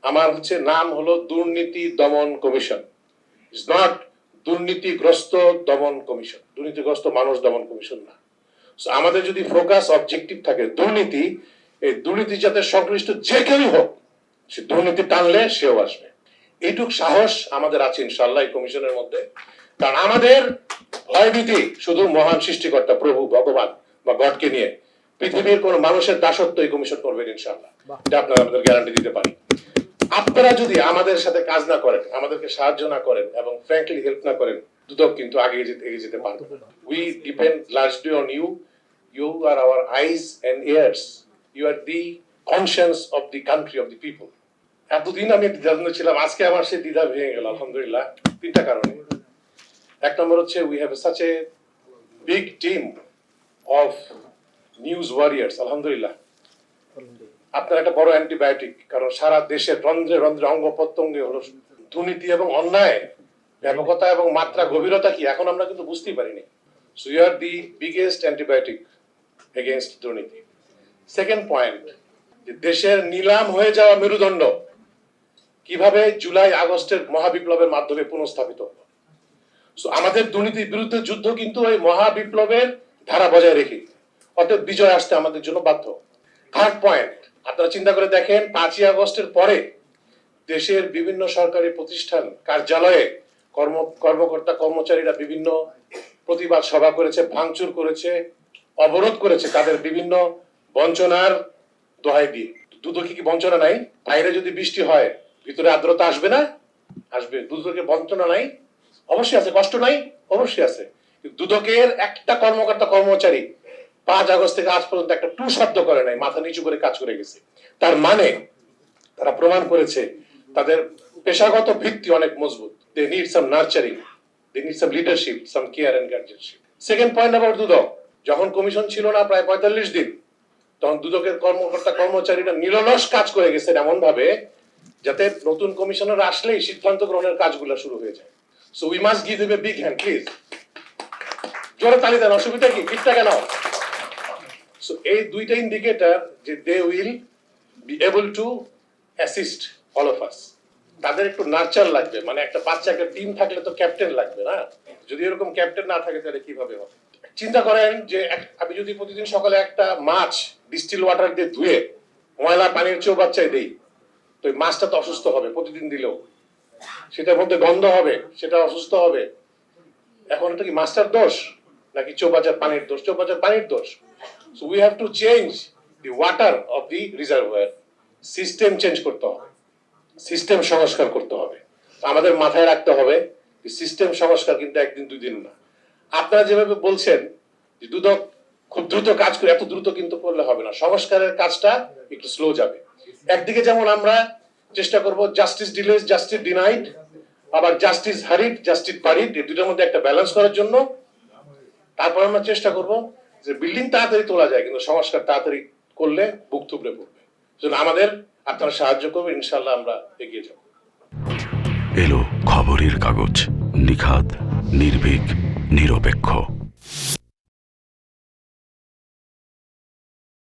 আমার নাম হলো দুর্নীতি দমন কমিশন। ইটস নট দুর্নীতিগ্রস্ত দমন কমিশন, দুর্নীতিগ্রস্ত মানুষ দমন কমিশন না। আমাদের যদি ফোকাস অবজেক্টিভ থাকে দুর্নীতি, এই দুর্নীতি যাতে সংশ্লিষ্ট যে কেউই হোক সে দুর্নীতি টানলে সেও আসবে, এইটুক সাহস আমাদের আছে ইনশাআল্লাহ এই কমিশনের মধ্যে। কারণ আমাদের ভয়ভীতি শুধু মহান সৃষ্টিকর্তা প্রভু ভগবান বা গডকে নিয়ে, পৃথিবীর কোন মানুষের দাসত্ব এই কমিশন করবেন ইনশাআল্লাহ, এটা আপনারা আমাদের গ্যারান্টি দিতে পারি। আপনারা যদি আমাদের সাথে কাজ না করেন, আমাদেরকে সাহায্য না করেন এবং ফ্র্যাঙ্কলি হেল্প না করেন, দুদক কিন্তু এগিয়ে যেতে পারবে না। We depend largely on you. You are our eyes and ears, you are the conscience of the country, of the people. এতদিন আমি দ্বিধাদ্বন্দ্বে ছিলাম, আজকে আমার সেই দ্বিধা ভেঙে গেল আলহামদুলিল্লাহ, তিনটা কারণে। এক নম্বর we have such a big team of news warriors, আলহামদুলিল্লাহ। আপনার একটা বড় অ্যান্টিবায়োটিক, কারণ সারা দেশের রন্ধ্রে রন্ধ্রে অঙ্গ প্রত্যঙ্গে হলো দুর্নীতি এবং অন্যায়, ব্যাপকতা এবং মাত্রা গভীরতা কি এখন আমরা কিন্তু বুঝতেই পারিনি। So you are the biggest antibiotic against দুর্নীতি। সেকেন্ড পয়েন্ট, দেশের নিলাম হয়ে যাওয়া মেরুদণ্ড কিভাবে জুলাই আগস্টের মহাবিপ্লবের মাধ্যমে পুনঃস্থাপিত হলো। সো আমাদের দুর্নীতির বিরুদ্ধে যুদ্ধ কিন্তু ওই মহাবিপ্লবের ধারা বজায় রেখে, অর্থাৎ বিজয় আসতে আমাদের জন্য বাধ্য। থার্ড পয়েন্ট, আপনারা চিন্তা করে দেখেন 5ই আগস্টের পরে দেশের বিভিন্ন সরকারি প্রতিষ্ঠান কার্যালয়ে কর্মকর্তা কর্মচারীরা বিভিন্ন প্রতিবাদ সভা করেছে, ভাঙচুর করেছে, অবরোধ করেছে, তাদের বিভিন্ন বঞ্চনার দোহাই দিয়ে। দুদকে কি বঞ্চনা নাই? বাইরে যদি বৃষ্টি হয় ভিতরে আর্দ্রতা আসবে না? আসবে। দুদকের বঞ্চনা নাই? অবশ্যই আছে। কষ্ট নাই? অবশ্যই আছে। দুদকের একটা কর্মকর্তা কর্মচারী 5 আগস্ট থেকে আজ পর্যন্ত একটা টু শব্দ করে নাই, মাথা নিচু করে কাজ করে গেছে। তার মানে তারা প্রমাণ করেছে তাদের পেশাগত ভিত্তি অনেক মজবুত। They need some nurturing, they need some leadership, some care and guardianship. Second point about Dudak, যখন কমিশন ছিল না প্রায় 45 দিন, তখন দুদকের কর্মকর্তা কর্মচারীরা নিরলস কাজ করে গেছেন এমন ভাবে যাতে নতুন কমিশনার আসলেই সিদ্ধান্ত গ্রহণের কাজগুলো শুরু হয়ে যায়। So we must give them a big hand please. জোরে তালি দেন, অসুবিধা কি? কিটটা কেন? সো এই দুইটা ইন্ডিকেটর যে they will be able to assist all of us. তাদের একটু নার্চার লাগবে, মানে একটা বাচ্চা, একটা টিম থাকলে তো ক্যাপ্টেন লাগবে না? যদি এরকম ক্যাপ্টেন না থাকে তাহলে কিভাবে হবে? চিন্তা করেন যে আমি যদি প্রতিদিন সকালে একটা মাছ ডিস্টিল ওয়াটার দিয়ে ধুয়ে ময়লা পানির চৌবাচ্চায় দেই, তো ওই মাছটা তো অসুস্থ হবে প্রতিদিন দিলেও, সেটার মধ্যে গন্ধ হবে, সেটা অসুস্থ হবে। এখন এটা কি মাছটার দোষ নাকি চৌবাচ্চার পানির দোষ? চৌবাচ্চার পানির দোষ। So we have to change the water of the reservoir. System change করতে হবে, সিস্টেম সংস্কার করতে হবে। আমাদের মাথায় রাখতে হবে সিস্টেম সংস্কার কিন্তু একদিন দুই দিন না। আপনারা যেভাবে বলছেন যে দুদক খুব দ্রুত কাজ করে, এত দ্রুত কিন্তু করলে হবে না। সংস্কারের কাজটা একটু স্লো যাবে। একদিকে যেমন আমরা চেষ্টা করব জাস্টিস ডিলেজ জাস্টিস ডিনাইড, আবার জাস্টিস হারিড জাস্টিস বারিড, এই দুটোর মধ্যে একটা ব্যালেন্স করার জন্য। তারপর আমরা চেষ্টা করব যে বিল্ডিং তাড়াতাড়ি তোলা যায়, কিন্তু সংস্কার তাড়াতাড়ি করলে বুক থুবড়ে পড়বে। আমাদের আপনারা সাহায্য করবেন, ইনশাআল্লাহ আমরা এগিয়ে যাব। এলো খবরের কাগজ, নিখাত, নির্ভীক, নিরপেক্ষ।